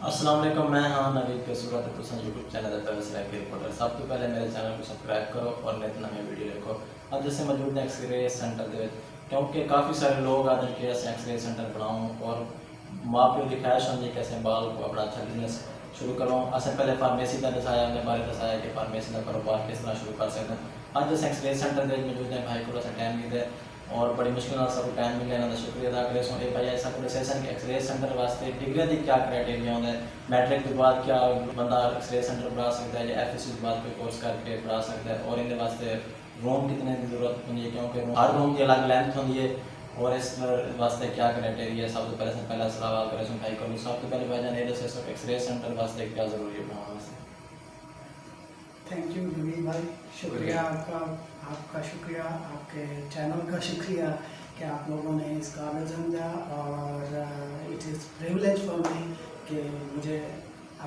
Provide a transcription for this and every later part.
अस्सलाम वालेकुम। मैं हाँ नवीद के सूरत तुसन यूट्यूब चैनल रिपोर्टर। सब तो पहले मेरे चैनल को सब्सक्राइब करो और नित नवी वीडियो देखो। अब जैसे मौजूद ने एक्सरे सेंटर दे क्योंकि काफ़ी सारे लोग आते हैं कि ऐसे एक्सरे सेंटर बनाऊँ और माँ प्यो की ख्वाहिश होती है कैसे बाल को अपना अच्छा बिजनेस शुरू करूँ। असं पहले फार्मेसी का दसाया उन्हें बारे दसाया कि फार्मेसी का कारोबार किस तरह शुरू कर सकते हैं। आज जैसे एक्सरे सेंटर दे मौजूद है भाई को टाइम नहीं दे और बड़ी मुश्किल सब टाइम मिले ना शुक्रिया अदा करे सो भाई ऐसा कोई सेशन के एक्सरे सेंटर वास्ते डिग्री की क्या क्राइटेरिया होंगे। मैट्रिक के बाद क्या बंदा एक्सरे सेंटर पढ़ा सकता है या एफएससी के बाद कोई कोर्स करके पढ़ा सकता है और इनके वास्ते रूम कितने की जरूरत होती है क्योंकि हर रूम की अलग लेंथ होती है और इस वास्ते क्या क्राइटेरिया सब तो पहला सवाल करे सो भाई को सब तो पहले भाई जाने दसे एक्सरे सेंटर वास्ते क्या जरूरी है बनाने वास्ते। थैंक यू नवीद भाई, शुक्रिया आपका शुक्रिया, आपके चैनल का शुक्रिया कि आप लोगों ने इस काबिल समझा और it is privilege for me कि मुझे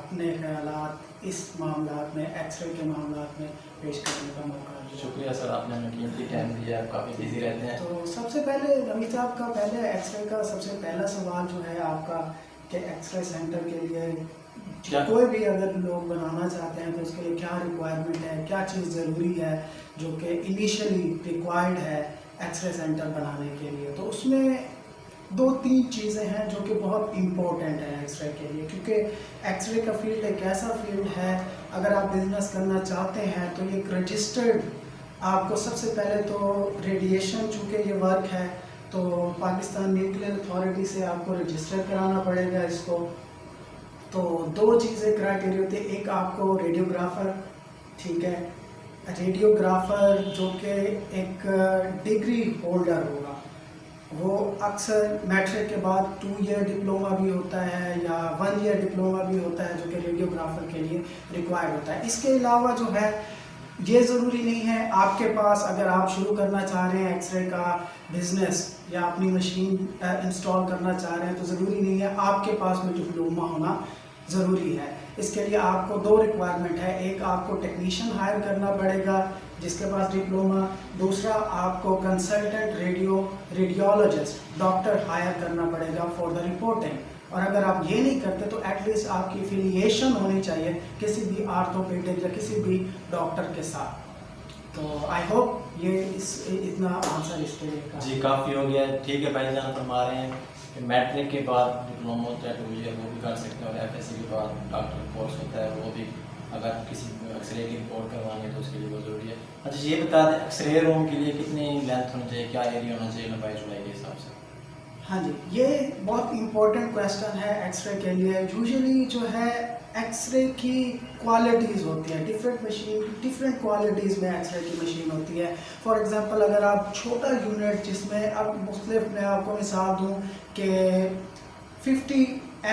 अपने ख्यालात इस मामलात में एक्सरे के मामलात में पेश करने का मौका दिया। शुक्रिया सर, आपने हमें कीमती टाइम दिया, आप काफ़ी बिजी रहते हैं। तो सबसे पहले नवीद साहब का पहले एक्सरे का सबसे पहला सवाल जो है आपका कि एक्सरे सेंटर के लिए कोई भी अगर लोग बनाना चाहते हैं तो उसके लिए क्या रिक्वायरमेंट है, क्या चीज़ ज़रूरी है जो कि इनिशियली रिक्वायर्ड है एक्सरे सेंटर बनाने के लिए। तो उसमें दो तीन चीज़ें हैं जो कि बहुत इम्पोर्टेंट है एक्सरे के लिए, क्योंकि एक्सरे का फील्ड एक ऐसा फील्ड है अगर आप बिजनेस करना चाहते हैं तो ये एक रजिस्टर्ड, आपको सबसे पहले तो रेडिएशन चूँकि ये वर्क है तो पाकिस्तान न्यूक्लियर अथॉरिटी से आपको रजिस्टर कराना पड़ेगा इसको। तो दो चीज़ें क्राइटेरिया होती है, एक आपको रेडियोग्राफर, ठीक है, रेडियोग्राफर जो कि एक डिग्री होल्डर होगा, वो अक्सर मैट्रिक के बाद 2 ईयर डिप्लोमा भी होता है या 1 ईयर डिप्लोमा भी होता है जो कि रेडियोग्राफर के लिए रिक्वायर्ड होता है। इसके अलावा जो है ये ज़रूरी नहीं है आपके पास, अगर आप शुरू करना चाह रहे हैं एक्सरे का बिजनेस या अपनी मशीन इंस्टॉल करना चाह रहे हैं तो ज़रूरी नहीं है आपके पास में डिप्लोमा होना ज़रूरी है। इसके लिए आपको दो रिक्वायरमेंट है, एक आपको टेक्नीशियन हायर करना पड़ेगा जिसके पास डिप्लोमा, दूसरा आपको कंसल्टेंट रेडियोलॉजिस्ट डॉक्टर हायर करना पड़ेगा फॉर द रिपोर्टिंग। और अगर आप ये नहीं करते तो एटलीस्ट आपकी एफिलिएशन होनी चाहिए किसी भी आर्थोपेडिक या किसी भी डॉक्टर के साथ। तो आई होप ये इतना आंसर इसके लिए का। जी काफ़ी हो गया, ठीक है भाई जान फरमा रहे हैं कि मैट्रिक के बाद डिप्लोमा होता है 2 ईयर वो भी कर सकते हैं और एफएससी के बाद डॉक्टर कोर्स होता है वो भी अगर किसी एक्सरे की रिपोर्ट करवानी है तो उसके लिए वो ज़रूरी है। अच्छा ये बता दें एक्सरे रूम के लिए कितनी लेंथ होनी चाहिए, क्या एरिया होना चाहिए लंबाई चौड़ाई के हिसाब से? हाँ जी, ये बहुत इम्पोर्टेंट क्वेश्चन है एक्सरे के लिए। यूजुअली जो है एक्सरे की क्वालिटीज़ होती हैं, डिफरेंट मशीन डिफरेंट क्वालिटीज़ में एक्सरे की मशीन होती है। फॉर एग्जांपल अगर आप छोटा यूनिट जिसमें अब मुख्तलिफ, मैं आपको मिसाल दूँ कि 50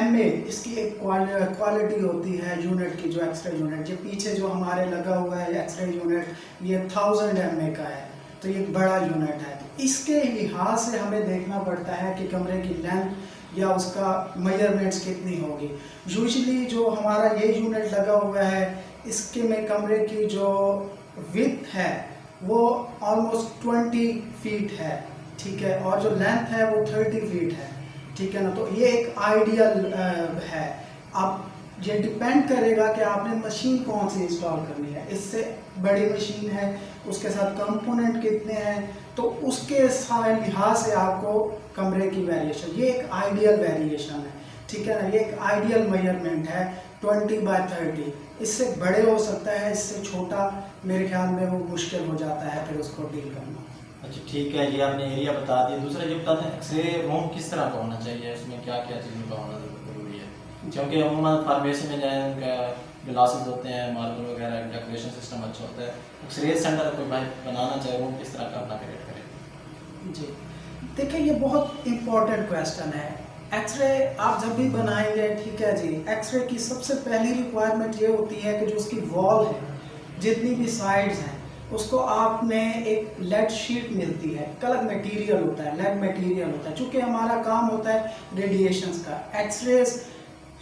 mA इसकी एक क्वालिटी होती है यूनिट की, जो एक्सरे यूनिट, ये पीछे जो हमारे लगा हुआ है एक्सरे यूनिट ये 1000 mA का है, तो ये बड़ा यूनिट है। तो इसके लिहाज से हमें देखना पड़ता है कि कमरे की लेंथ या उसका मेजरमेंट्स कितनी होगी। यूजुअली जो हमारा ये यूनिट लगा हुआ है इसके में कमरे की जो विड्थ है वो ऑलमोस्ट 20 फीट है, ठीक है, और जो लेंथ है वो 30 फीट है, ठीक है ना। तो ये एक आइडियल है। अब ये डिपेंड करेगा कि आपने मशीन कौन सी इंस्टॉल करनी है, इससे बड़ी मशीन है उसके साथ कंपोनेंट कितने हैं तो उसके लिहाज से आपको कमरे की वेरिएशन, ये एक आइडियल वेरिएशन है, ठीक है ना, ये एक आइडियल मेजरमेंट है 20 बाय 30। इससे बड़े हो सकता है, इससे छोटा मेरे ख्याल में वो मुश्किल हो जाता है फिर उसको डील करना। अच्छा ठीक है, ये आपने एरिया बता दिया। दूसरा ये बताते हैं एक्सरे रूम किस तरह का होना चाहिए, इसमें क्या क्या चीज़ों का होना जरूरी है? क्योंकि अमूमन फार्मेसी में जाए उनका ग्लासेस होते हैं, मार्बल वगैरह, डेकोरेशन सिस्टम अच्छा होता है। एक्सरे सेंटर कोई भाई बनाना चाहे रूम किस तरह का अपना क्रिएट करे? जी देखिए, ये बहुत इम्पोर्टेंट क्वेश्चन है। एक्सरे आप जब भी बनाएंगे, ठीक है जी, एक्सरे की सबसे पहली रिक्वायरमेंट ये होती है कि जो उसकी वॉल है, जितनी भी साइड्स हैं, उसको आपने एक लेड शीट मिलती है, अलग मटेरियल होता है, लेड मटेरियल होता है। चूँकि हमारा काम होता है रेडिएशंस का, एक्सरेज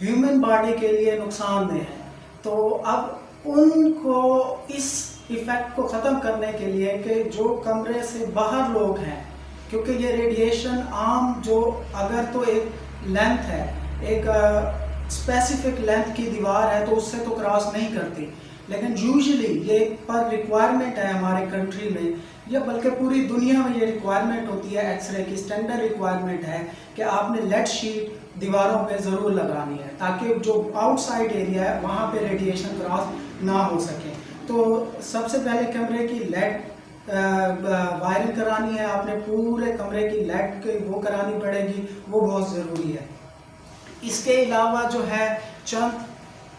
ह्यूमन बॉडी के लिए नुकसानदेह है, तो अब उनको इस इफ़ेक्ट को ख़त्म करने के लिए कि जो कमरे से बाहर लोग हैं, क्योंकि ये रेडिएशन आम जो अगर तो एक लेंथ है, एक स्पेसिफिक लेंथ की दीवार है तो उससे तो क्रॉस नहीं करती, लेकिन यूजुअली ये पर रिक्वायरमेंट है हमारे कंट्री में या बल्कि पूरी दुनिया में ये रिक्वायरमेंट होती है, एक्सरे की स्टैंडर्ड रिक्वायरमेंट है कि आपने लेड शीट दीवारों पे ज़रूर लगानी है ताकि जो आउटसाइड एरिया है वहाँ पे रेडिएशन क्रॉस ना हो सके। तो सबसे पहले कमरे की लेड वायरिंग करानी है, आपने पूरे कमरे की लेड की वो करानी पड़ेगी, वो बहुत ज़रूरी है। इसके अलावा जो है चंद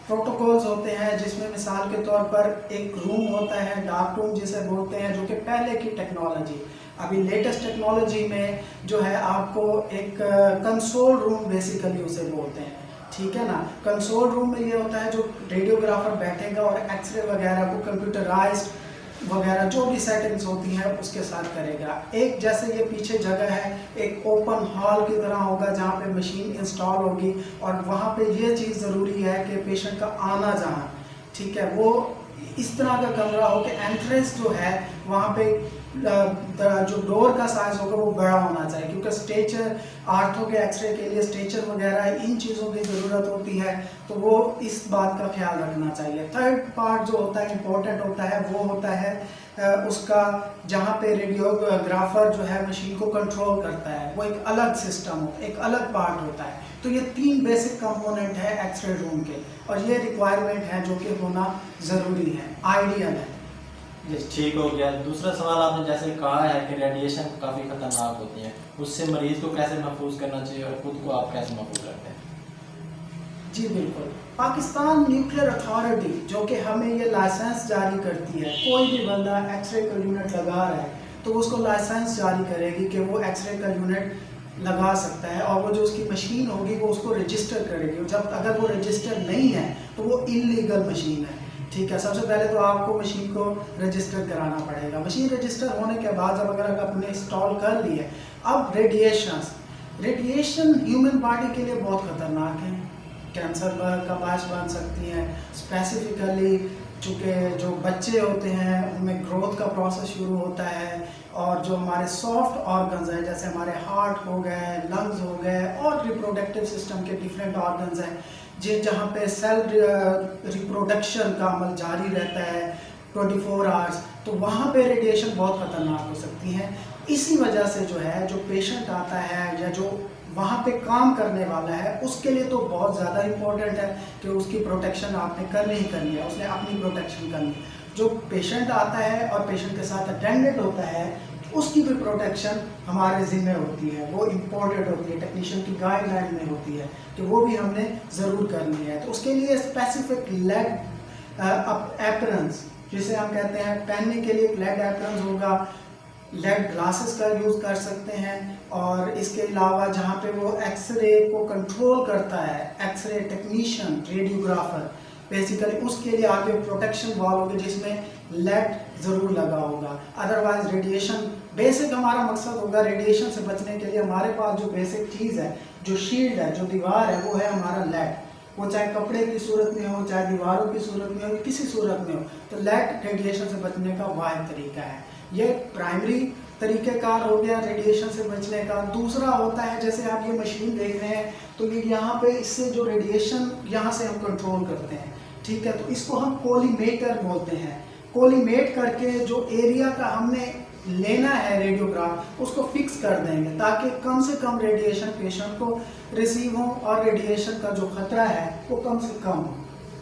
प्रोटोकॉल्स होते हैं जिसमें मिसाल के तौर पर एक रूम होता है, डार्क रूम जिसे बोलते हैं, जो कि पहले की टेक्नोलॉजी, अभी लेटेस्ट टेक्नोलॉजी में जो है आपको एक कंसोल रूम बेसिकली उसे बोलते हैं, ठीक है ना। कंसोल रूम में ये होता है जो रेडियोग्राफर बैठेगा और एक्सरे वगैरह को कंप्यूटराइज्ड वगैरह जो भी सेटिंग्स होती हैं उसके साथ करेगा। एक जैसे ये पीछे जगह है, एक ओपन हॉल की तरह होगा जहाँ पे मशीन इंस्टॉल होगी और वहाँ पे ये चीज़ ज़रूरी है कि पेशेंट का आना जाना, ठीक है, वो इस तरह का कमरा हो कि एंट्रेंस जो है वहाँ पे जो डोर का साइज होगा वो बड़ा होना चाहिए, क्योंकि स्ट्रेचर आर्थो के एक्सरे के लिए स्ट्रेचर वगैरह इन चीज़ों की ज़रूरत होती है, तो वो इस बात का ख्याल रखना चाहिए। थर्ड पार्ट जो होता है इम्पोर्टेंट होता है वो होता है उसका जहाँ पे रेडियोग्राफर जो है मशीन को कंट्रोल करता है, वो एक अलग सिस्टम होता है, एक अलग पार्ट होता है। तो ये 3 बेसिक कंपोनेंट है एक्सरे रूम के और ये रिक्वायरमेंट है जो कि होना ज़रूरी है, आइडियल है। जी ठीक हो गया। दूसरा सवाल आपने जैसे कहा है कि रेडिएशन काफ़ी खतरनाक होती है, उससे मरीज को कैसे महफूज करना चाहिए और खुद को आप कैसे महफूज रखते हैं? जी बिल्कुल, पाकिस्तान न्यूक्लियर अथॉरिटी जो कि हमें ये लाइसेंस जारी करती है, कोई भी बंदा एक्सरे का यूनिट लगा रहा है तो उसको लाइसेंस जारी करेगी कि वो एक्सरे का यूनिट लगा सकता है और वो जो उसकी मशीन होगी वो उसको रजिस्टर करेगी। जब अगर वो रजिस्टर नहीं है तो वो इलीगल मशीन है, ठीक है। सबसे पहले तो आपको मशीन को रजिस्टर कराना पड़ेगा। मशीन रजिस्टर होने के बाद जब अगर आपने इंस्टॉल कर ली है, अब रेडिएशन ह्यूमन बॉडी के लिए बहुत खतरनाक है, कैंसर का बायस बन सकती हैं। स्पेसिफिकली चूँकि जो बच्चे होते हैं उनमें ग्रोथ का प्रोसेस शुरू होता है और जो हमारे सॉफ्ट ऑर्गन्स हैं जैसे हमारे हार्ट हो गए, लंग्स हो गए और रिप्रोडक्टिव सिस्टम के डिफरेंट ऑर्गन्स हैं जी, जहाँ पे सेल रिप्रोडक्शन का अमल जारी रहता है 24 आवर्स, तो वहाँ पे रेडिएशन बहुत ख़तरनाक हो सकती हैं। इसी वजह से जो है जो पेशेंट आता है या जो वहाँ पे काम करने वाला है उसके लिए तो बहुत ज़्यादा इम्पोर्टेंट है कि उसकी प्रोटेक्शन आपने करनी ही करनी है, उसने अपनी प्रोटेक्शन करनी है। जो पेशेंट आता है और पेशेंट के साथ अटेंडेंट होता है उसकी भी प्रोटेक्शन हमारे ज़िम्मे होती है, वो इम्पोर्टेंट होती है, टेक्नीशियन की गाइडलाइन में होती है कि वो भी हमने ज़रूर करनी है। तो उसके लिए स्पेसिफिक लेड एप्रन्स जिसे हम कहते हैं, पहनने के लिए एक लेड एप्रन्स होगा, लेड ग्लासेस का यूज़ कर सकते हैं और इसके अलावा जहाँ पे वो एक्सरे को कंट्रोल करता है, एक्सरे टेक्नीशियन रेडियोग्राफर, बेसिकली उसके लिए आगे प्रोटेक्शन वॉल होगी जिसमें लेड ज़रूर लगा होगा। अदरवाइज रेडिएशन, बेसिक हमारा मकसद होगा रेडिएशन से बचने के लिए हमारे पास जो बेसिक चीज़ है, जो शील्ड है, जो दीवार है, वो है हमारा लेड। वो चाहे कपड़े की सूरत में हो, चाहे दीवारों की सूरत में हो, किसी सूरत में हो, तो लेड रेडिएशन से बचने का वाहिद तरीका है। ये प्राइमरी तरीक़ेकार हो गया रेडिएशन से बचने का। दूसरा होता है जैसे आप ये मशीन देख रहे हैं तो ये यहाँ पे इससे जो रेडिएशन यहाँ से हम कंट्रोल करते हैं, ठीक है, तो इसको हम कोलीमेटर बोलते हैं। कोलीमेट करके जो एरिया का हमने लेना है रेडियोग्राफ उसको फिक्स कर देंगे ताकि कम से कम रेडिएशन पेशेंट को रिसीव हो और रेडिएशन का जो खतरा है वो कम से कम हो।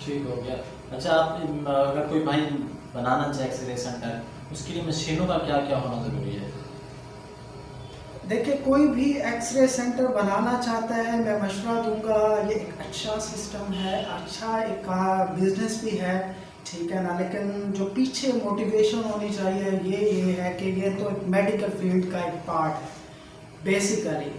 ठीक हो गया। अच्छा, आप अगर कोई भाई बनाना चाहे एक्सरे सेंटर, उसके लिए मशीनों का क्या क्या होना ज़रूरी है? देखिए, कोई भी एक्सरे सेंटर बनाना चाहता है, मैं मशवरा दूंगा, ये एक अच्छा सिस्टम है, अच्छा एक बिजनेस भी है, ठीक है ना, लेकिन जो पीछे मोटिवेशन होनी चाहिए ये है कि ये तो एक मेडिकल फील्ड का एक पार्ट है, बेसिकली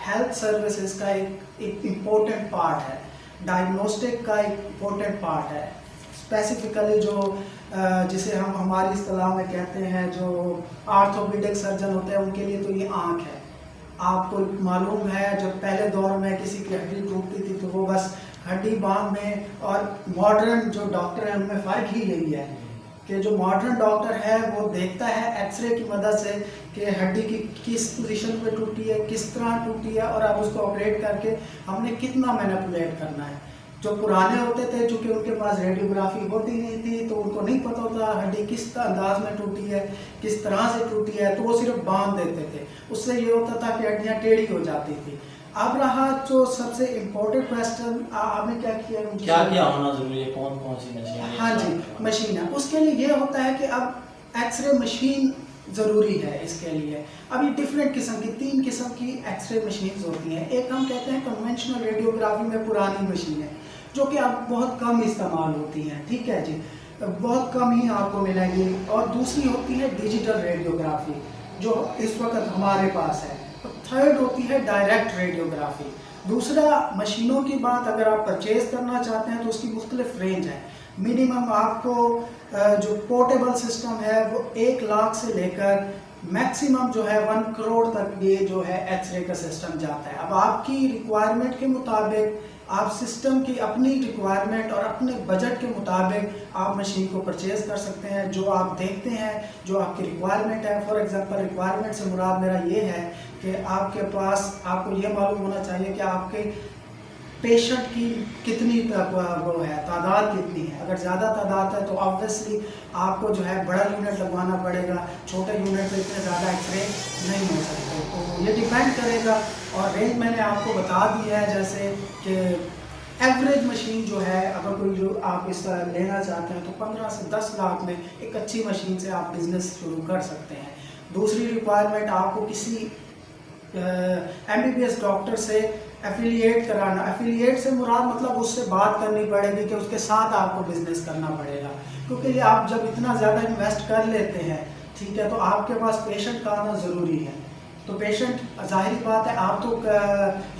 हेल्थ सर्विसेज का एक इम्पोर्टेंट पार्ट है, डायग्नोस्टिक का एक इम्पोर्टेंट पार्ट है। स्पेसिफिकली जो जिसे हम हमारी इस्तिलाह में कहते हैं जो आर्थोपेडिक सर्जन होते हैं उनके लिए तो ये आँख है। आपको मालूम है जब पहले दौर में किसी की हड्डी टूटती थी तो वो बस हड्डी बांध में, और मॉडर्न जो डॉक्टर हैं उनमें फ़र्क ही यही है कि जो मॉडर्न डॉक्टर है वो देखता है एक्सरे की मदद से कि हड्डी की किस पोजीशन पे टूटी है, किस तरह टूटी है और अब उसको ऑपरेट करके हमने कितना मैनिपुलेट करना है। जो पुराने होते थे, चूँकि उनके पास रेडियोग्राफी होती नहीं थी तो उनको नहीं पता होता हड्डी किस अंदाज में टूटी है, किस तरह से टूटी है, तो वो सिर्फ बांध देते थे। उससे ये होता था कि हड्डियाँ टेढ़ी हो जाती थी। अब रहा जो सबसे इम्पोर्टेंट क्वेश्चन, आपने क्या किया, क्या क्या होना जरूरी है, कौन कौन सी मशीन है? हाँ जी, मशीन है। उसके लिए ये होता है कि अब एक्सरे मशीन ज़रूरी है इसके लिए। अब ये डिफरेंट किस्म की 3 किस्म की एक्सरे मशीन होती हैं। एक हम कहते हैं कन्वेंशनल रेडियोग्राफी में पुरानी मशीन है, जो कि अब बहुत कम इस्तेमाल होती हैं, ठीक है जी, बहुत कम ही आपको मिलेगी। और दूसरी होती है डिजिटल रेडियोग्राफी, जो इस वक्त हमारे पास है। थर्ड होती है डायरेक्ट रेडियोग्राफी। दूसरा, मशीनों की बात अगर आप परचेज करना चाहते हैं तो उसकी मुख्तलिफ रेंज है। मिनिमम आपको जो पोर्टेबल सिस्टम है वो 1 लाख से लेकर मैक्सिमम जो है 1 करोड़ तक ये जो है एक्सरे का सिस्टम जाता है। अब आपकी रिक्वायरमेंट के मुताबिक, आप सिस्टम की अपनी रिक्वायरमेंट और अपने बजट के मुताबिक आप मशीन को परचेज कर सकते हैं। जो आप देखते हैं, जो आपकी रिक्वायरमेंट है, फॉर एग्जांपल रिक्वायरमेंट से मुराद मेरा ये है कि आपके पास, आपको ये मालूम होना चाहिए कि आपके पेशेंट की कितनी वो है, तादाद कितनी है। अगर ज़्यादा तादाद है तो ऑब्वियसली आपको जो है बड़ा यूनिट लगवाना पड़ेगा, छोटे यूनिट पे इतने ज़्यादा एक्सरे नहीं हो सकते। तो ये डिपेंड करेगा। और रेंज मैंने आपको बता दी है, जैसे कि एवरेज मशीन जो है, अगर कोई जो आप इस लेना चाहते हैं तो 15 से 10 लाख में एक अच्छी मशीन से आप बिज़नेस शुरू कर सकते हैं। दूसरी रिक्वायरमेंट, आपको किसी MBBS डॉक्टर से एफिलिएट कराना। एफिलिएट से मुराद मतलब उससे बात करनी पड़ेगी कि उसके साथ आपको बिजनेस करना पड़ेगा, क्योंकि ये आप जब इतना ज़्यादा इन्वेस्ट कर लेते हैं, ठीक है, तो आपके पास पेशेंट का आना ज़रूरी है। तो पेशेंट, जाहिर बात है, आप तो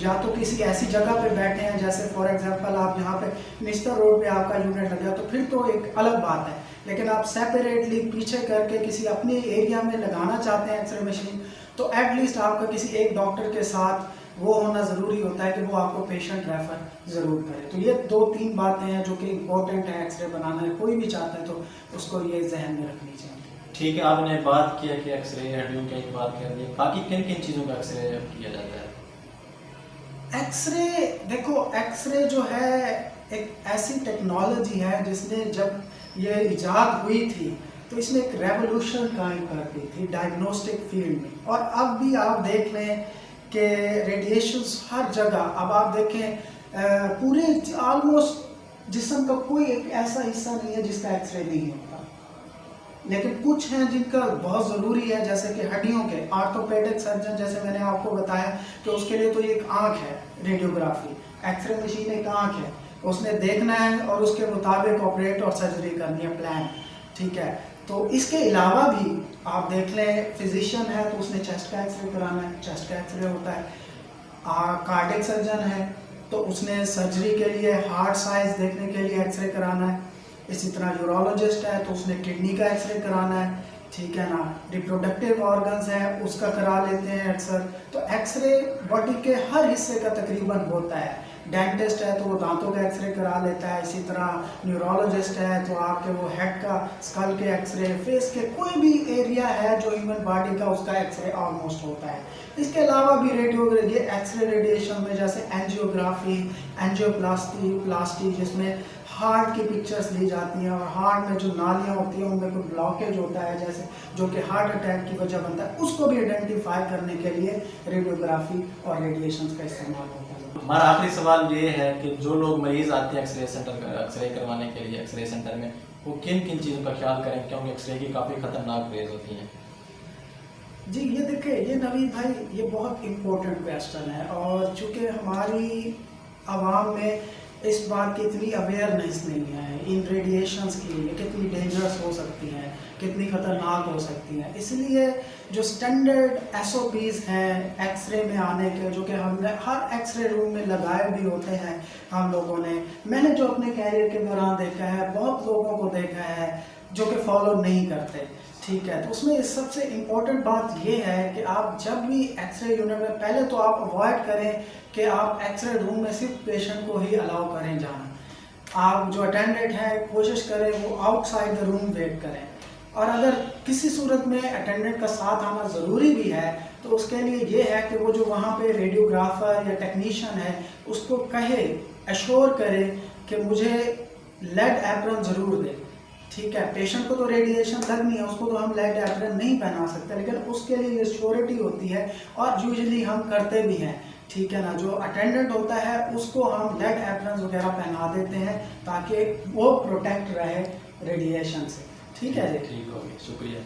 या तो किसी ऐसी जगह पे बैठे हैं, जैसे फॉर एग्जांपल आप यहाँ पे निस्तर रोड पे आपका यूनिट लगा, तो फिर तो एक अलग बात है। लेकिन आप सेपरेटली पीछे करके किसी अपने एरिया में लगाना चाहते हैं एक्सरे मशीन, तो एटलीस्ट आपका किसी एक डॉक्टर के साथ वो होना ज़रूरी होता है कि वो आपको पेशेंट रेफ़र ज़रूर करे। तो ये 2-3 बातें हैं जो कि इम्पोर्टेंट है एक्सरे बनाना है, कोई भी चाहता है तो उसको ये जहन में रखनी चाहिए। ठीक है, आपने बात किया कि एक्सरे हड्डियों की एक बात कर दी, बाकी किन किन चीज़ों का एक्सरे किया जाता है? एक्सरे, देखो, एक्सरे जो है एक ऐसी टेक्नोलॉजी है जिसने, जब ये इजाद हुई थी तो इसने एक रेवोल्यूशन कायम कर दी थी डायग्नोस्टिक फील्ड में। और अब भी आप देख लें कि रेडिएशंस हर जगह, अब आप देखें पूरे ऑलमोस्ट जिस्म का कोई एक ऐसा हिस्सा नहीं है जिसका एक्सरे नहीं होता, लेकिन कुछ हैं जिनका बहुत ज़रूरी है, जैसे कि हड्डियों के ऑर्थोपेडिक सर्जन, जैसे मैंने आपको बताया कि उसके लिए तो ये एक आँख है रेडियोग्राफी, एक्सरे मशीन एक आँख है, उसने देखना है और उसके मुताबिक ऑपरेट और सर्जरी करनी है, प्लान, ठीक है। तो इसके अलावा भी आप देख लें, फिजिशियन है तो उसने चेस्ट का एक्सरे कराना है, चेस्ट का एक्सरे होता है। कार्डियक सर्जन है तो उसने सर्जरी के लिए हार्ट साइज देखने के लिए एक्सरे कराना है। इसी तरह यूरोलॉजिस्ट है तो उसने किडनी का एक्सरे कराना है, ठीक है ना। रिप्रोडक्टिव ऑर्गन्स है उसका करा लेते हैं अक्सर। तो एक्सरे बॉडी के हर हिस्से का तकरीबन होता है। डेंटिस्ट है तो वो दांतों का एक्सरे करा लेता है। इसी तरह न्यूरोलॉजिस्ट है तो आपके वो हेड का, स्कल के एक्सरे, फेस के कोई भी एरिया है जो ह्यूमन बॉडी का, उसका एक्सरे ऑलमोस्ट होता है। इसके अलावा भी ये एक्सरे रेडिएशन में जैसे एंजियोग्राफी, एंजियोप्लास्टी, जिसमें हार्ट की पिक्चर्स ली जाती हैं और हार्ट में जो नालियाँ होती हैं उनमें कोई ब्लॉकेज होता है, जैसे जो कि हार्ट अटैक की वजह बनता है, उसको भी आइडेंटिफाई करने के लिए रेडियोग्राफी और रेडिएशन का इस्तेमाल होता है। हमारा आखिरी सवाल ये है कि जो लोग मरीज आते हैं एक्सरे सेंटर, एक्सरे करवाने के लिए एक्सरे सेंटर में, वो किन किन चीज़ों का ख्याल करें, क्योंकि एक्सरे की काफ़ी खतरनाक रेज होती हैं? जी, ये देखिए, ये नवीद भाई, ये बहुत इम्पोर्टेंट क्वेश्चन है। और चूँकि हमारी आवाम में इस बात की इतनी अवेयरनेस नहीं है इन रेडिएशंस की, ये कितनी डेंजरस हो सकती हैं, कितनी ख़तरनाक हो सकती हैं, इसलिए जो स्टैंडर्ड SOPs हैं एक्सरे में आने के, जो कि हमने हर एक्सरे रूम में लगाए भी होते हैं हम लोगों ने, मैंने जो अपने कैरियर के दौरान देखा है, बहुत लोगों को देखा है जो कि फॉलो नहीं करते, ठीक है। तो उसमें सबसे इम्पोर्टेंट बात ये है कि आप जब भी एक्सरे यूनिट में, पहले तो आप अवॉइड करें कि आप एक्सरे रूम में सिर्फ पेशेंट को ही अलाउ करें जाना। आप जो अटेंडेंट है कोशिश करें वो आउटसाइड द रूम वेट करें। और अगर किसी सूरत में अटेंडेंट का साथ आना ज़रूरी भी है तो उसके लिए ये है कि वो जो वहाँ पे रेडियोग्राफर या टेक्नीशियन है उसको कहे, एश्योर करे कि मुझे लेड एप्रन ज़रूर दे, ठीक है। पेशेंट को तो रेडिएशन लगनी है, उसको तो हम लेड एप्रन नहीं पहना सकते, लेकिन उसके लिए ये श्योरिटी होती है और यूजुअली हम करते भी हैं, ठीक है ना। जो अटेंडेंट होता है उसको हम लेड एप्रन वगैरह पहना देते हैं ताकि वो प्रोटेक्ट रहे रेडिएशन से, ठीक है जी। ठीक हो गया, शुक्रिया।